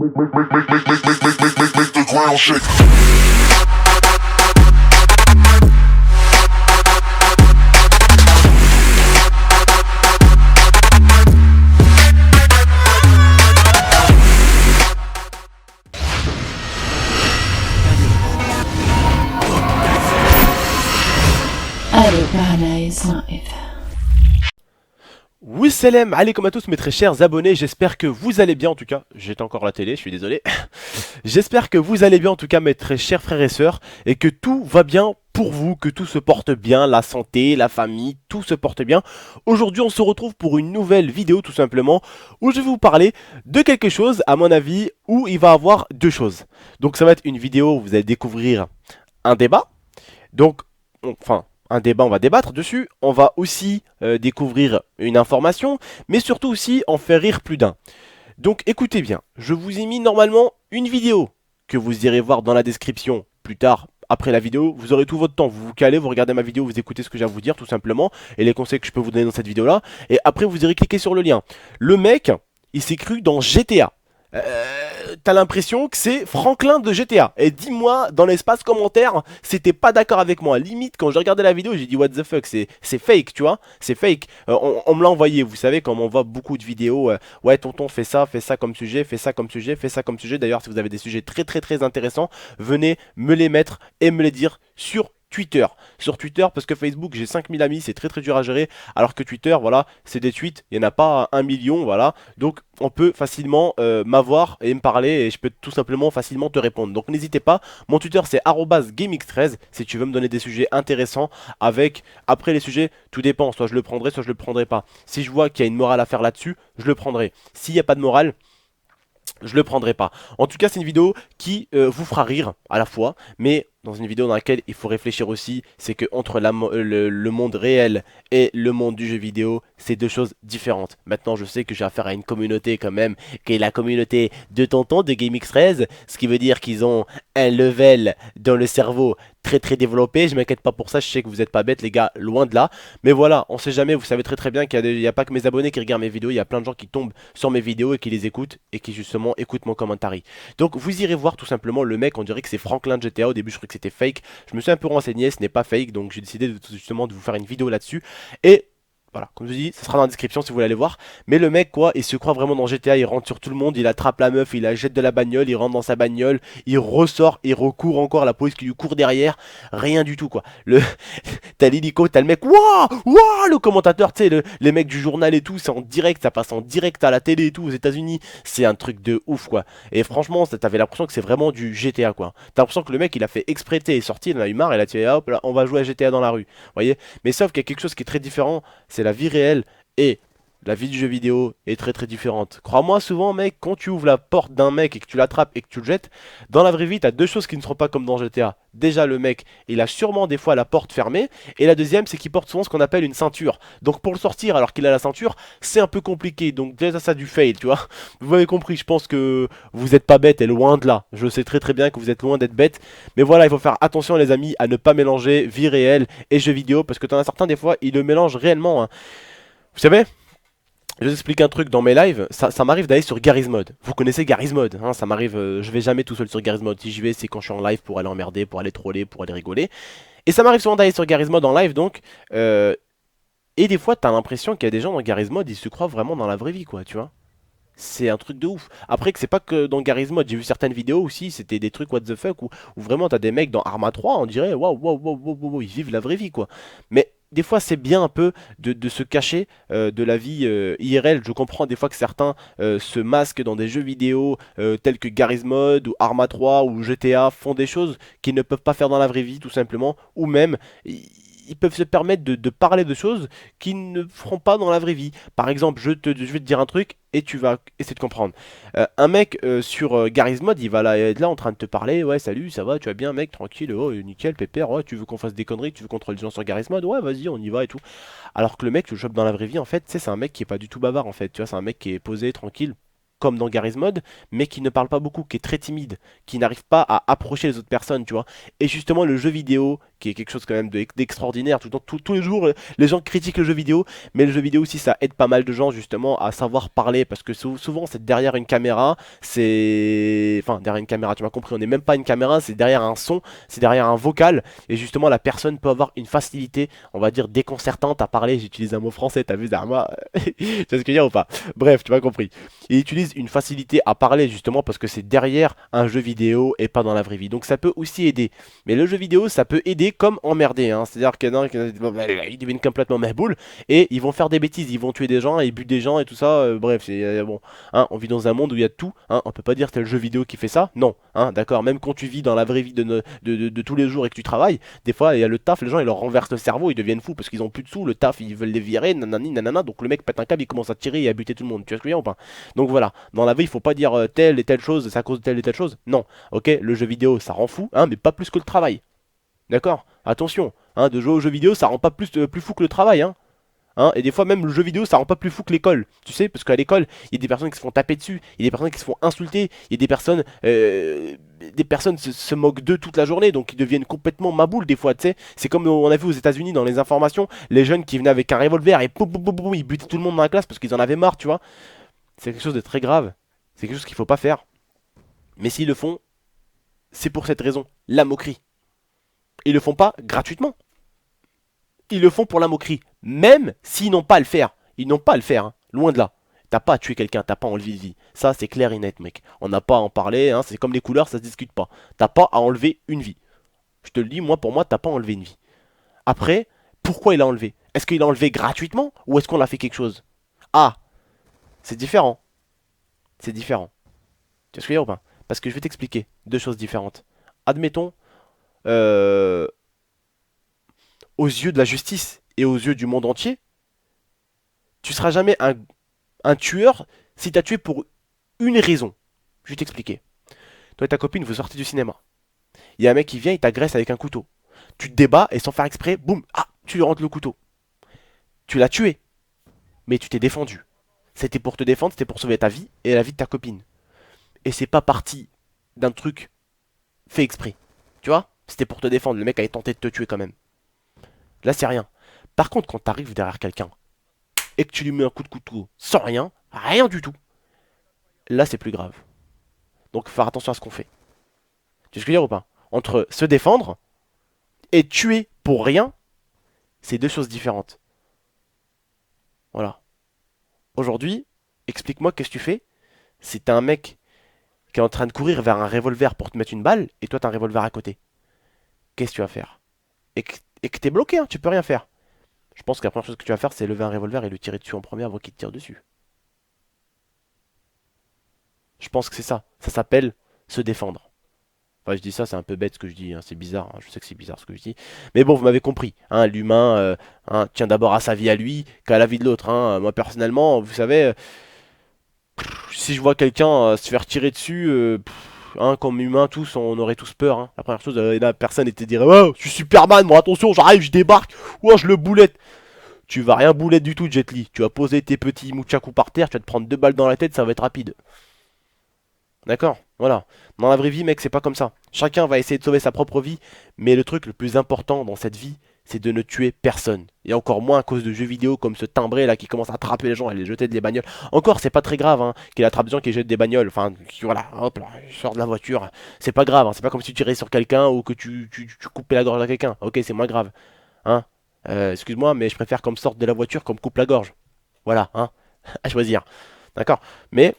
Make the ground shake. Alibana is live. Oui, salam alaikum à tous mes très chers abonnés, j'espère que vous allez bien en tout cas, j'étais encore à la télé, je suis désolé. J'espère que vous allez bien en tout cas mes très chers frères et sœurs, et que tout va bien pour vous, que tout se porte bien, la santé, la famille, tout se porte bien. Aujourd'hui on se retrouve pour une nouvelle vidéo tout simplement, où je vais vous parler de quelque chose à mon avis, où il va y avoir deux choses. Donc ça va être une vidéo où vous allez découvrir un débat, donc un débat, on va débattre dessus, on va aussi découvrir une information, mais surtout aussi en faire rire plus d'un. Donc écoutez bien, je vous ai mis normalement une vidéo que vous irez voir dans la description plus tard. Après la vidéo, vous aurez tout votre temps, vous vous calez, vous regardez ma vidéo, vous écoutez ce que j'ai à vous dire tout simplement, et les conseils que je peux vous donner dans cette vidéo là, et après vous irez cliquer sur le lien. Le mec, il s'est cru dans GTA. T'as l'impression que c'est Franklin de GTA. Et dis-moi dans l'espace commentaire si t'es pas d'accord avec moi. Limite, quand j'ai regardé la vidéo, j'ai dit what the fuck, c'est fake, tu vois. C'est fake. On me l'a envoyé, vous savez, comme on voit beaucoup de vidéos. Ouais, tonton, fais ça comme sujet, fais ça comme sujet, fais ça comme sujet. D'ailleurs, si vous avez des sujets très intéressants, venez me les mettre et me les dire sur Twitter. Sur Twitter, parce que Facebook, j'ai 5000 amis, c'est très dur à gérer, alors que Twitter, voilà, c'est des tweets, il n'y en a pas 1 million, voilà, donc on peut facilement m'avoir et me parler, et je peux tout simplement facilement te répondre. Donc n'hésitez pas, mon Twitter c'est @gamix13, si tu veux me donner des sujets intéressants, avec, après les sujets, tout dépend, soit je le prendrai, soit je le prendrai pas. Si je vois qu'il y a une morale à faire là-dessus, je le prendrai. S'il n'y a pas de morale, je le prendrai pas. En tout cas, c'est une vidéo qui vous fera rire à la fois, mais dans une vidéo dans laquelle il faut réfléchir aussi, c'est que entre le monde réel et le monde du jeu vidéo, c'est deux choses différentes. Maintenant, je sais que j'ai affaire à une communauté quand même, qui est la communauté de tonton de GameX13, ce qui veut dire qu'ils ont un level dans le cerveau très développé. Je m'inquiète pas pour ça, je sais que vous êtes pas bêtes les gars, loin de là. Mais voilà, on sait jamais, vous savez très bien qu'il y a pas que mes abonnés qui regardent mes vidéos, il y a plein de gens qui tombent sur mes vidéos et qui les écoutent et qui justement écoutent mon commentaire. Donc vous irez voir tout simplement le mec, on dirait que c'est Franklin de GTA, au début je croyais que c'était fake. Je me suis un peu renseigné, ce n'est pas fake, donc j'ai décidé justement de vous faire une vidéo là-dessus. Et voilà, comme je vous dis, ça sera dans la description si vous voulez aller voir. Mais le mec, quoi, il se croit vraiment dans GTA, il rentre sur tout le monde, il attrape la meuf, il la jette de la bagnole, il rentre dans sa bagnole, il ressort, il recourt encore, la police qui lui court derrière, rien du tout, quoi. T'as l'hélico, t'as le mec, waouh, le commentateur, tu sais, les mecs du journal et tout, c'est en direct, ça passe en direct à la télé et tout, aux États-Unis, c'est un truc de ouf, quoi. Et franchement, t'avais l'impression que c'est vraiment du GTA, quoi. T'as l'impression que le mec, il a fait exprès, il est sorti, il en a eu marre, il a dit, hop, là, on va jouer à GTA dans la rue, vous voyez. Mais sauf qu'il y a quelque chose qui est très différent, c'est la vie réelle et la vie du jeu vidéo est très différente. Crois-moi, souvent, mec, quand tu ouvres la porte d'un mec et que tu l'attrapes et que tu le jettes, dans la vraie vie, t'as deux choses qui ne seront pas comme dans GTA. Déjà, le mec, il a sûrement des fois la porte fermée, et la deuxième, c'est qu'il porte souvent ce qu'on appelle une ceinture. Donc pour le sortir alors qu'il a la ceinture, c'est un peu compliqué. Donc déjà, ça du fail, tu vois. Vous avez compris, je pense que vous n'êtes pas bête et loin de là. Je sais très bien que vous êtes loin d'être bête. Mais voilà, il faut faire attention, les amis, à ne pas mélanger vie réelle et jeu vidéo, parce que t'en as certains, des fois, ils le mélangent réellement, hein. Vous savez, je vous explique un truc dans mes lives, ça m'arrive d'aller sur Garry's Mod. Vous connaissez Garry's Mod, hein, ça m'arrive, je vais jamais tout seul sur Garry's Mod. Si j'y vais, c'est quand je suis en live pour aller emmerder, pour aller troller, pour aller rigoler. Et ça m'arrive souvent d'aller sur Garry's Mod en live, donc, et des fois, t'as l'impression qu'il y a des gens dans Garry's Mod, ils se croient vraiment dans la vraie vie, quoi, tu vois. C'est un truc de ouf. Après que c'est pas que dans Garry's Mod, j'ai vu certaines vidéos aussi, c'était des trucs what the fuck, où vraiment t'as des mecs dans Arma 3, on dirait, waouh, ils vivent la vraie vie, quoi. Mais des fois c'est bien un peu de se cacher de la vie IRL. Je comprends des fois que certains se masquent dans des jeux vidéo tels que Garry's Mod ou Arma 3 ou GTA, font des choses qu'ils ne peuvent pas faire dans la vraie vie tout simplement, ou même ils peuvent se permettre de parler de choses qu'ils ne feront pas dans la vraie vie. Par exemple, je vais te dire un truc et tu vas essayer de comprendre. Un mec sur Garry's Mod, il va là, être là en train de te parler, ouais salut, ça va, tu vas bien mec, tranquille, oh nickel, pépère, ouais, tu veux qu'on fasse des conneries, tu veux contrôler les gens sur Garry's Mod, ouais vas-y, on y va et tout. Alors que le mec, tu le chopes dans la vraie vie, en fait, tu sais, c'est un mec qui est pas du tout bavard en fait, tu vois, c'est un mec qui est posé, tranquille, comme dans Garry's Mod, mais qui ne parle pas beaucoup, qui est très timide, qui n'arrive pas à approcher les autres personnes, tu vois. Et justement, le jeu vidéo qui est quelque chose quand même d'extraordinaire. Tous les jours, les gens critiquent le jeu vidéo, mais le jeu vidéo aussi, ça aide pas mal de gens justement à savoir parler, parce que souvent, c'est derrière une caméra, enfin, derrière une caméra, tu m'as compris, on n'est même pas une caméra, c'est derrière un son, c'est derrière un vocal, et justement, la personne peut avoir une facilité, on va dire, déconcertante à parler. J'utilise un mot français, t'as vu, Zarma? Tu vois ce que je veux dire ou pas? Bref, tu m'as compris. Il utilise une facilité à parler justement parce que c'est derrière un jeu vidéo et pas dans la vraie vie. Donc ça peut aussi aider. Mais le jeu vidéo, ça peut aider comme emmerder, hein. C'est-à-dire qu'il y en a ils deviennent complètement mehboul et ils vont faire des bêtises. Ils vont tuer des gens, ils butent des gens et tout ça. Bref, c'est bon. Hein, on vit dans un monde où il y a de tout. Hein, on peut pas dire que c'est le jeu vidéo qui fait ça. Non. Hein, d'accord. Même quand tu vis dans la vraie vie de tous les jours et que tu travailles, des fois il y a le taf, les gens ils leur renversent le cerveau, ils deviennent fous parce qu'ils ont plus de sous. Le taf, ils veulent les virer, nanani, nanana. Donc le mec pète un câble, il commence à tirer et à buter tout le monde. Tu vois ce que je veux dire ou pas? Donc voilà, dans la vie, il faut pas dire telle et telle chose, c'est à cause de telle et telle chose. Non, ok, le jeu vidéo, ça rend fou, hein, mais pas plus que le travail. D'accord? Attention, hein, de jouer au jeu vidéo, ça rend pas plus fou que le travail, hein. Hein, et des fois même le jeu vidéo ça rend pas plus fou que l'école. Tu sais, parce qu'à l'école, il y a des personnes qui se font taper dessus, il y a des personnes qui se font insulter, il y a des personnes se moquent d'eux toute la journée, donc ils deviennent complètement maboules des fois, tu sais. C'est comme on a vu aux États-Unis dans les informations, les jeunes qui venaient avec un revolver et poum, poum, poum, poum, ils butaient tout le monde dans la classe parce qu'ils en avaient marre, tu vois. C'est quelque chose de très grave. C'est quelque chose qu'il faut pas faire. Mais s'ils le font, c'est pour cette raison, la moquerie. Ils le font pas gratuitement. Ils le font pour la moquerie. Même s'ils n'ont pas à le faire. Ils n'ont pas à le faire, hein. Loin de là. T'as pas à tuer quelqu'un, t'as pas à enlever de vie. Ça, c'est clair et net, mec. On n'a pas à en parler, hein. C'est comme les couleurs, ça se discute pas. T'as pas à enlever une vie. Je te le dis, moi, pour moi, t'as pas à enlever une vie. Après, pourquoi il a enlevé? Est-ce qu'il a enlevé gratuitement ou est-ce qu'on a fait quelque chose? Ah, c'est différent. C'est différent. Tu vois ce que je veux dire ou pas? Parce que je vais t'expliquer deux choses différentes. Admettons, euh, aux yeux de la justice et aux yeux du monde entier, tu seras jamais un tueur si tu as tué pour une raison. Je vais t'expliquer. Toi et ta copine, vous sortez du cinéma. Il y a un mec qui vient, il t'agresse avec un couteau. Tu te débats et sans faire exprès, boum, ah, tu lui rentres le couteau. Tu l'as tué, mais tu t'es défendu. C'était pour te défendre, c'était pour sauver ta vie et la vie de ta copine. Et c'est pas parti d'un truc fait exprès. Tu vois? C'était pour te défendre, le mec avait tenté de te tuer quand même. Là, c'est rien. Par contre, quand t'arrives derrière quelqu'un et que tu lui mets un coup de couteau sans rien, rien du tout, là, c'est plus grave. Donc, faut faire attention à ce qu'on fait. Tu sais ce que je veux dire ou pas? Entre se défendre et tuer pour rien, c'est deux choses différentes. Voilà. Aujourd'hui, explique-moi qu'est-ce que tu fais si t'as un mec qui est en train de courir vers un revolver pour te mettre une balle et toi t'as un revolver à côté. Qu'est-ce que tu vas faire? Et que t'es bloqué, hein, tu peux rien faire. Je pense que la première chose que tu vas faire, c'est lever un revolver et le tirer dessus en premier avant qu'il te tire dessus. Je pense que c'est ça. Ça s'appelle se défendre. Enfin, je dis ça, c'est un peu bête ce que je dis, hein, c'est bizarre, hein, je sais que c'est bizarre ce que je dis. Mais bon, vous m'avez compris, hein, l'humain hein, tient d'abord à sa vie à lui qu'à la vie de l'autre, hein. Moi, personnellement, vous savez, si je vois quelqu'un se faire tirer dessus, hein, comme humain, tous, on aurait tous peur, hein. La première chose, la personne était de dire oh, je suis Superman, moi, attention, j'arrive, je débarque, oh, je le boulette. Tu vas rien boulette du tout, Jet Li. Tu vas poser tes petits mouchakus par terre, tu vas te prendre deux balles dans la tête, ça va être rapide. D'accord? Voilà. Dans la vraie vie, mec, c'est pas comme ça. Chacun va essayer de sauver sa propre vie, mais le truc le plus important dans cette vie, c'est de ne tuer personne. Et encore moins à cause de jeux vidéo comme ce timbré là qui commence à attraper les gens et les jeter des bagnoles. Encore, c'est pas très grave, hein, qu'il attrape des gens qui jettent des bagnoles. Enfin, voilà, hop là, il sort de la voiture. C'est pas grave, hein, c'est pas comme si tu tirais sur quelqu'un ou que tu coupais la gorge à quelqu'un. Ok, c'est moins grave. Hein? Excuse-moi, mais je préfère qu'on me sorte de la voiture qu'on me coupe la gorge. Voilà, hein? À choisir. D'accord? Mais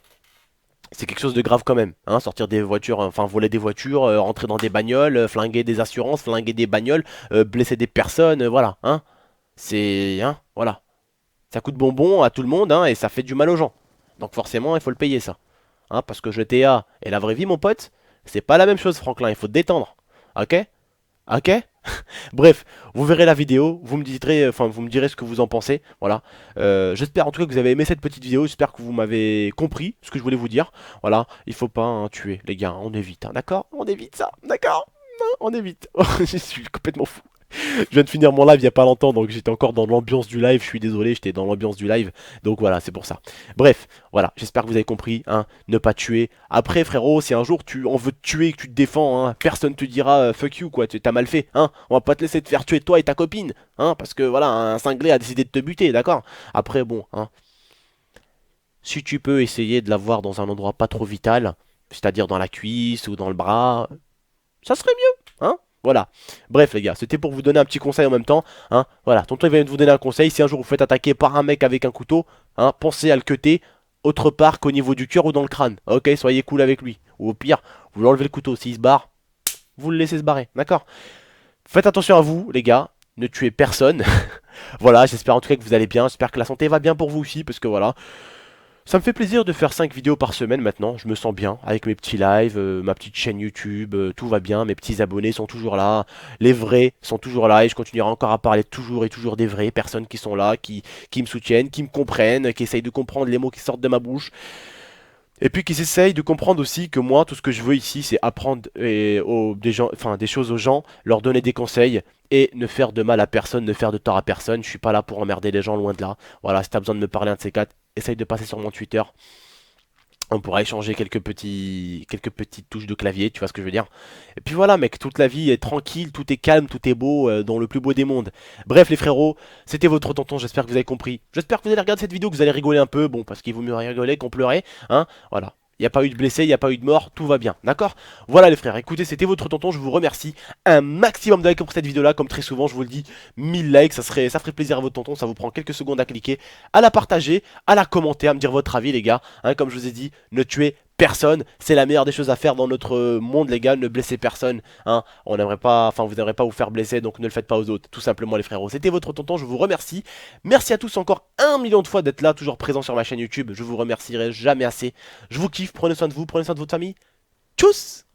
c'est quelque chose de grave quand même, hein, sortir des voitures, enfin voler des voitures, rentrer dans des bagnoles, flinguer des assurances, flinguer des bagnoles, blesser des personnes, voilà, hein. C'est, hein, voilà. Ça coûte bonbon à tout le monde, hein, et ça fait du mal aux gens. Donc forcément, il faut le payer ça. Hein, parce que GTA et la vraie vie, mon pote, c'est pas la même chose, Franklin, il faut te détendre. Ok? Ok? Bref, vous verrez la vidéo, vous me direz, enfin vous me direz ce que vous en pensez. Voilà. J'espère en tout cas que vous avez aimé cette petite vidéo. J'espère que vous m'avez compris ce que je voulais vous dire. Voilà, il faut pas hein, tuer les gars, on évite, hein, d'accord? On évite ça, d'accord? On évite. Je suis complètement fou. Je viens de finir mon live il y a pas longtemps, donc j'étais encore dans l'ambiance du live. Je suis désolé, j'étais dans l'ambiance du live. Donc voilà, c'est pour ça. Bref, voilà, j'espère que vous avez compris, hein, ne pas tuer. Après, frérot, si un jour tu en veux te tuer et que tu te défends, hein, personne te dira fuck you, quoi, tu t'as mal fait, hein. On va pas te laisser te faire tuer toi et ta copine, hein, parce que voilà, un cinglé a décidé de te buter, d'accord. Après, bon, hein, si tu peux essayer de l'avoir dans un endroit pas trop vital, c'est-à-dire dans la cuisse ou dans le bras, ça serait mieux, hein. Voilà. Bref, les gars, c'était pour vous donner un petit conseil en même temps, hein. Voilà, tonton il vient de vous donner un conseil. Si un jour vous faites attaquer par un mec avec un couteau, hein, pensez à le cutter autre part qu'au niveau du cœur ou dans le crâne. Ok, soyez cool avec lui. Ou au pire, vous lui enlevez le couteau. S'il se barre, vous le laissez se barrer, d'accord. Faites attention à vous, les gars. Ne tuez personne. Voilà, j'espère en tout cas que vous allez bien. J'espère que la santé va bien pour vous aussi, parce que voilà. Ça me fait plaisir de faire 5 vidéos par semaine maintenant, je me sens bien avec mes petits lives, ma petite chaîne YouTube, tout va bien, mes petits abonnés sont toujours là, les vrais sont toujours là et je continuerai encore à parler toujours et toujours des vraies personnes qui sont là, qui me soutiennent, qui me comprennent, qui essayent de comprendre les mots qui sortent de ma bouche et puis qui essayent de comprendre aussi que moi tout ce que je veux ici c'est apprendre des gens, enfin, des choses aux gens, leur donner des conseils et ne faire de mal à personne, ne faire de tort à personne, je suis pas là pour emmerder les gens loin de là, voilà si t'as besoin de me parler un de ces quatre essaye de passer sur mon Twitter. On pourra échanger quelques petites touches de clavier, tu vois ce que je veux dire. Et puis voilà, mec, toute la vie est tranquille, tout est calme, tout est beau, dans le plus beau des mondes. Bref, les frérots, c'était votre tonton, j'espère que vous avez compris. J'espère que vous allez regarder cette vidéo, que vous allez rigoler un peu, bon, parce qu'il vaut mieux rigoler qu'on pleurer, hein, voilà. Il n'y a pas eu de blessés, il n'y a pas eu de mort, tout va bien, d'accord. Voilà les frères, écoutez, c'était votre tonton, je vous remercie. Un maximum de likes pour cette vidéo-là, comme très souvent, je vous le dis, 1000 likes, ça ferait plaisir à votre tonton, ça vous prend quelques secondes à cliquer, à la partager, à la commenter, à me dire votre avis les gars, hein, comme je vous ai dit, ne tuez personne, c'est la meilleure des choses à faire dans notre monde les gars, ne blessez personne, hein, on n'aimerait pas, enfin vous n'aimerez pas vous faire blesser, donc ne le faites pas aux autres, tout simplement les frérots. C'était votre tonton, je vous remercie, merci à tous encore 1 million de fois d'être là, toujours présent sur ma chaîne YouTube, je vous remercierai jamais assez, je vous kiffe, prenez soin de vous, prenez soin de votre famille, tchuss.